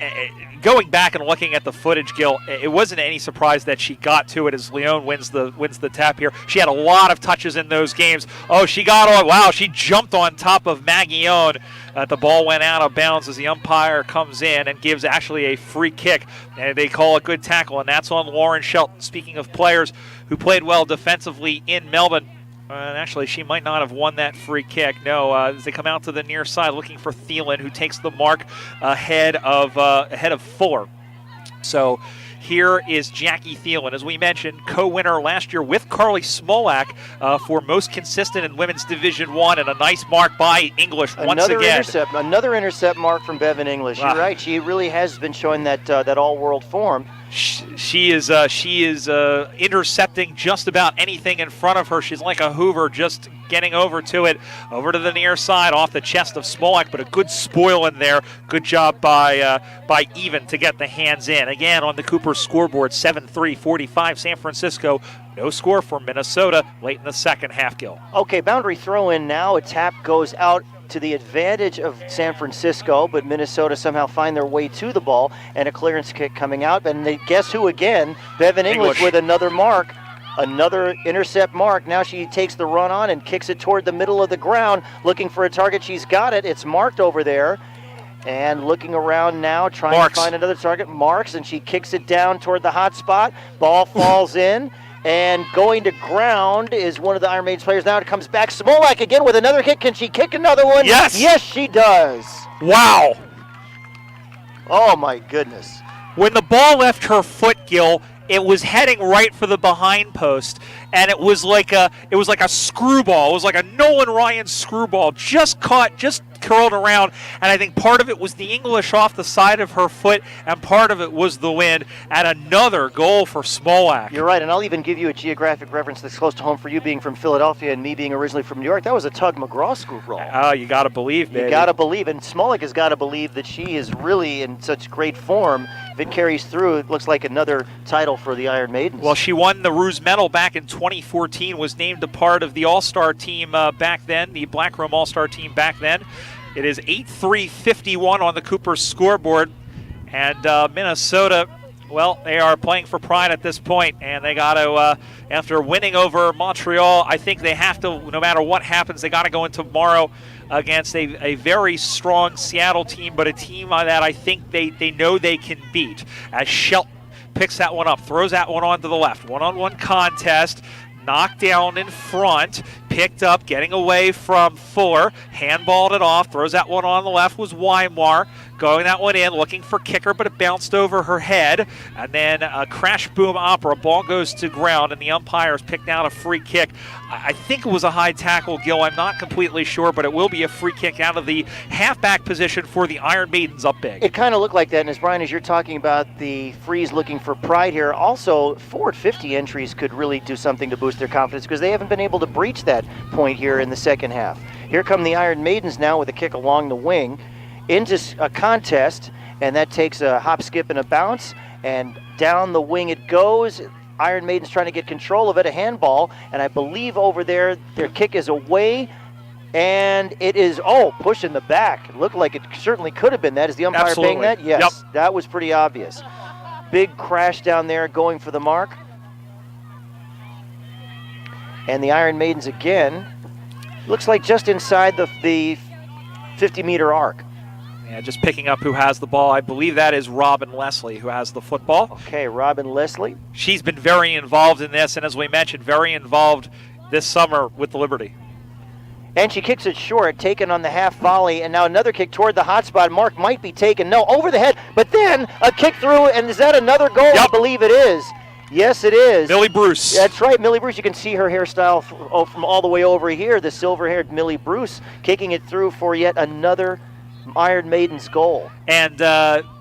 going back and looking at the footage, Gil, it wasn't any surprise that she got to it as Leon wins the tap here. She had a lot of touches in those games. Oh, she got on, wow, she jumped on top of Maguillon. The ball went out of bounds as the umpire comes in and gives actually a free kick, and they call a good tackle, and that's on Lauren Shelton. Speaking of players who played well defensively in Melbourne, actually, she might not have won that free kick. No, as they come out to the near side looking for Thielen, who takes the mark ahead of Fuller. So here is Jackie Thielen, as we mentioned, co-winner last year with Carly Smolak for most consistent in Women's Division I, and a nice mark by English once again. Another intercept mark from Bevan English. You're right. She really has been showing that all-world form. She is intercepting just about anything in front of her. She's like a Hoover, just getting over to the near side off the chest of Smolak, but a good spoil in there. Good job by Even to get the hands in. Again, on the Cooper scoreboard, 7-3-45 San Francisco. No score for Minnesota late in the second half, Gil. Okay, boundary throw in now. A tap goes out to the advantage of San Francisco, but Minnesota somehow find their way to the ball, and a clearance kick coming out. And guess who again? Bevan English with another mark. Another intercept mark. Now she takes the run on and kicks it toward the middle of the ground, looking for a target. She's got it. It's marked over there. And looking around now, trying to find another target. Marks, and she kicks it down toward the hot spot. Ball falls in. And going to ground is one of the Iron Maidens players. Now it comes back. Smolak again with another kick. Can she kick another one? Yes. Yes, she does. Wow. Oh, my goodness. When the ball left her foot, Gil, it was heading right for the behind post, and it was like a screwball. It was like a Nolan Ryan screwball, just curled around, and I think part of it was the English off the side of her foot, and part of it was the wind, and another goal for Smolak. You're right, and I'll even give you a geographic reference that's close to home for you being from Philadelphia and me being originally from New York. That was a Tug McGraw screwball. Oh, you got to believe, baby. You got to believe, and Smolak has got to believe that she is really in such great form. If it carries through, it looks like another title for the Iron Maidens. Well, she won the Ruse Medal back in 2014, was named a part of the All-Star team back then, the Black Room All-Star team back then. It is 8-3-51 on the Cooper scoreboard, and Minnesota, well, they are playing for pride at this point, and they got to, after winning over Montreal, I think they have to, no matter what happens, they got to go in tomorrow against a very strong Seattle team, but a team that I think they know they can beat. As Shelton picks that one up, throws that one onto the left. One-on-one contest. Knocked down in front, picked up, getting away from Fuller, handballed it off, throws that one on the left was Weimar, going that one in, looking for Kicker, but it bounced over her head, and then a crash boom opera, ball goes to ground, and the umpires picked out a free kick. I think it was a high tackle, Gil, I'm not completely sure, but it will be a free kick out of the halfback position for the Iron Maidens up big. It kind of looked like that, and as Brian, as you're talking about the Freeze looking for pride here, also forward 50 entries could really do something to boost their confidence because they haven't been able to breach that point here in the second half. Here come the Iron Maidens now with a kick along the wing into a contest, and that takes a hop, skip, and a bounce, and down the wing it goes. Iron Maiden's trying to get control of it, a handball, and I believe over there their kick is away, and it is, pushing the back. It looked like it certainly could have been that. Is the umpire paying that? Yes, Yep. That was pretty obvious. Big crash down there going for the mark. And the Iron Maidens again, looks like just inside the 50-meter arc. Yeah, just picking up who has the ball. I believe that is Robin Leslie who has the football. Okay, Robin Leslie. She's been very involved in this, and as we mentioned, very involved this summer with the Liberty. And she kicks it short, taken on the half volley, and now another kick toward the hot spot. Mark might be taken. No, over the head, but then a kick through, and is that another goal? Yep. I believe it is. Yes, it is. Millie Bruce. That's right, Millie Bruce. You can see her hairstyle from all the way over here, the silver-haired Millie Bruce kicking it through for yet another Iron Maiden's goal. And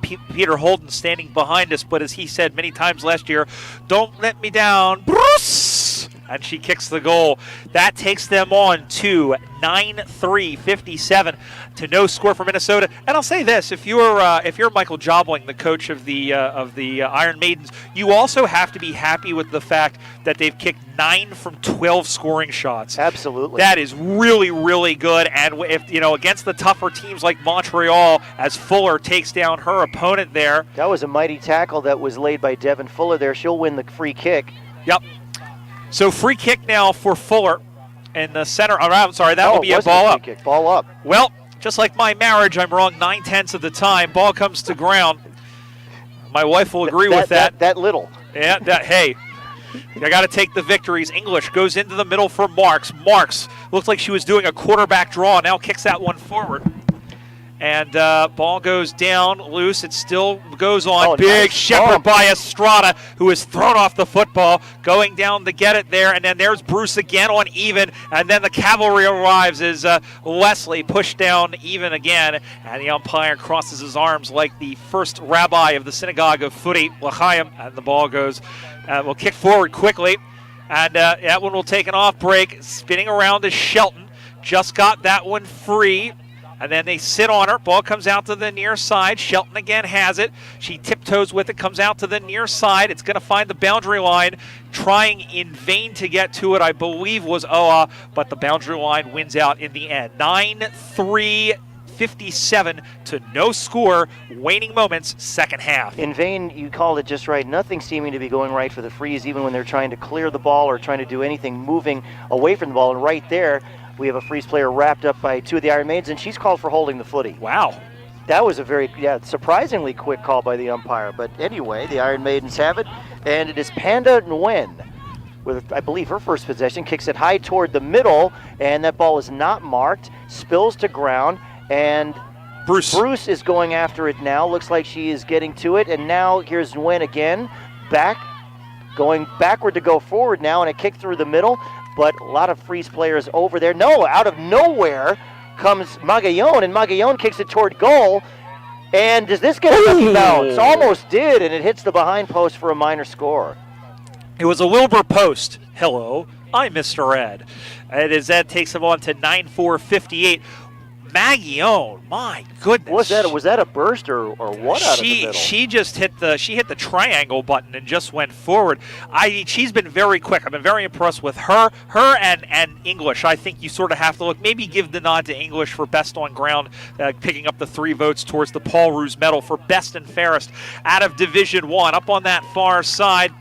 Peter Holden standing behind us, but as he said many times last year, don't let me down, Bruce! And she kicks the goal. That takes them on to 9-3-57 to no score for Minnesota. And I'll say this: if you're Michael Jobling, the coach of the Iron Maidens, you also have to be happy with the fact that they've kicked 9 from 12 scoring shots. Absolutely, that is really, really good. And if against the tougher teams like Montreal, as Fuller takes down her opponent there, that was a mighty tackle that was laid by Devin Fuller there. She'll win the free kick. Yep. So free kick now for Fuller in the center. I'm sorry, that will be a ball up. Kick. Ball up. Well, just like my marriage, I'm wrong 9/10 of the time. Ball comes to ground. My wife will agree with that. That little. Yeah, hey, I got to take the victories. English goes into the middle for Marks. Marks looks like she was doing a quarterback draw. Now kicks that one forward. And ball goes down, loose. It still goes on. Big shepherd by Estrada, who is thrown off the football, going down to get it there. And then there's Bruce again on even. And then the cavalry arrives as Leslie pushed down even again. And the umpire crosses his arms like the first rabbi of the synagogue of Footy, L'chaim. And the ball goes, will kick forward quickly. And that one will take an off break. Spinning around is Shelton. Just got that one free. And then they sit on her. Ball comes out to the near side. Shelton again has it. She tiptoes with it, comes out to the near side. It's going to find the boundary line. Trying in vain to get to it, I believe, was Oa, but the boundary line wins out in the end. 9-3-57 to no score. Waning moments, second half. In vain, you called it just right. Nothing seeming to be going right for the Freeze, even when they're trying to clear the ball or trying to do anything moving away from the ball. And right there, we have a Freeze player wrapped up by 2 of the Iron Maidens, and she's called for holding the footy. Wow. That was a very, surprisingly quick call by the umpire. But anyway, the Iron Maidens have it, and it is Panda Nguyen with, I believe, her first possession. Kicks it high toward the middle, and that ball is not marked. Spills to ground, and Bruce is going after it now. Looks like she is getting to it, and now here's Nguyen again. Going backward to go forward now, and a kick through the middle. But a lot of Freeze players over there. No, out of nowhere comes Magallon, and Magallon kicks it toward goal. And does this get a lucky bounce? Almost did, and it hits the behind post for a minor score. It was a Wilbur post. Hello, I'm Mr. Ed. That takes him on to 9-4-58. Magallon, my goodness. Was that a burst or what out of the middle? She just hit the triangle button and just went forward. She's been very quick. I've been very impressed with her and English. I think you sort of have to look, maybe give the nod to English for best on ground, picking up the 3 votes towards the Paul Roos medal for best and fairest out of Division 1 up on that far side.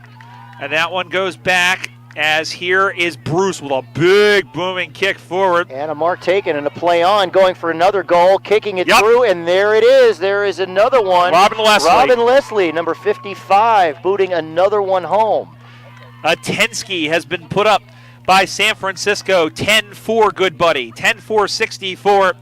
And that one goes back. As here is Bruce with a big booming kick forward. And a mark taken and a play on, going for another goal, kicking it through, and there it is. There is another one. Robin Leslie, number 55, booting another one home. Tensky has been put up by San Francisco, 10-4, good buddy. 10-4-64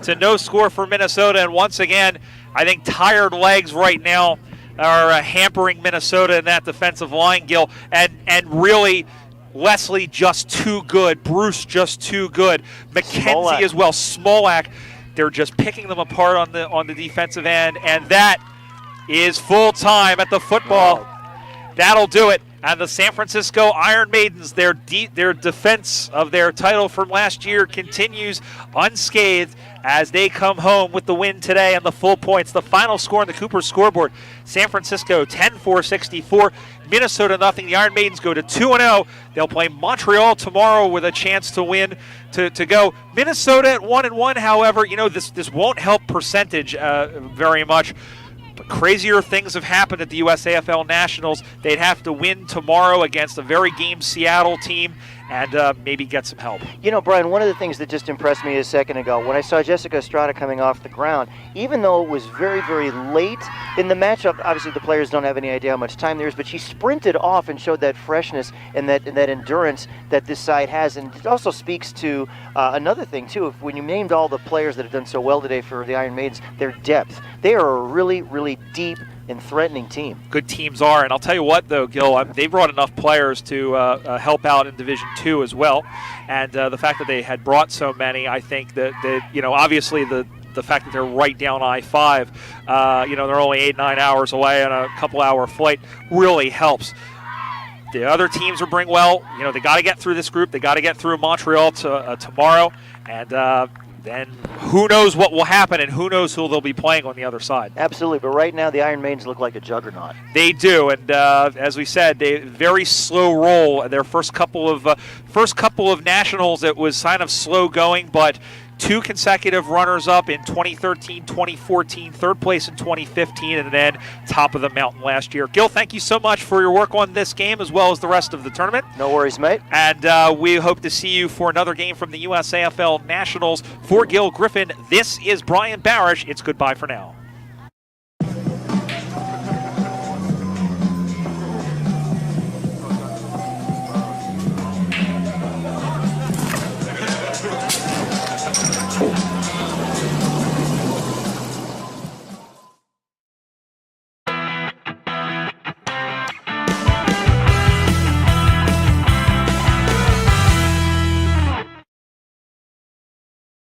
to no score for Minnesota. And once again, I think tired legs right now are hampering Minnesota in that defensive line, Gil. And really, Leslie just too good. Bruce just too good. McKenzie as well. Smolak. They're just picking them apart on the defensive end, and that is full time at the football. That'll do it. And the San Francisco Iron Maidens, their defense of their title from last year continues unscathed as they come home with the win today and the full points. The final score on the Cooper scoreboard, San Francisco 10-4-64, Minnesota nothing. The Iron Maidens go to 2-0. They'll play Montreal tomorrow with a chance to win to go. Minnesota at 1-1, however, this won't help percentage very much. But crazier things have happened at the USAFL Nationals. They'd have to win tomorrow against a very game Seattle team and maybe get some help. Brian, one of the things that just impressed me a second ago, when I saw Jessica Estrada coming off the ground, even though it was very, very late in the matchup, obviously the players don't have any idea how much time there is, but she sprinted off and showed that freshness and that endurance that this side has. And it also speaks to another thing, too. When you named all the players that have done so well today for the Iron Maidens, their depth. They are a really, really deep and threatening team. Good teams are, and I'll tell you what, though, Gil, they brought enough players to help out in Division II as well, and the fact that they had brought so many, I think that obviously the fact that they're right down I-5, they're only 8-9 hours away on a couple-hour flight really helps. The other teams will bring they got to get through this group. They got to get through Montreal tomorrow, and then who knows what will happen and who knows who they'll be playing on the other side. Absolutely, but right now the Iron Maidens look like a juggernaut. They do, and as we said, they very slow roll. Their first couple of nationals, it was kind of slow going, but 2 consecutive runners-up in 2013, 2014, third place in 2015, and then top of the mountain last year. Gil, thank you so much for your work on this game as well as the rest of the tournament. No worries, mate. And we hope to see you for another game from the USAFL Nationals. For Gil Griffin, this is Brian Barish. It's goodbye for now.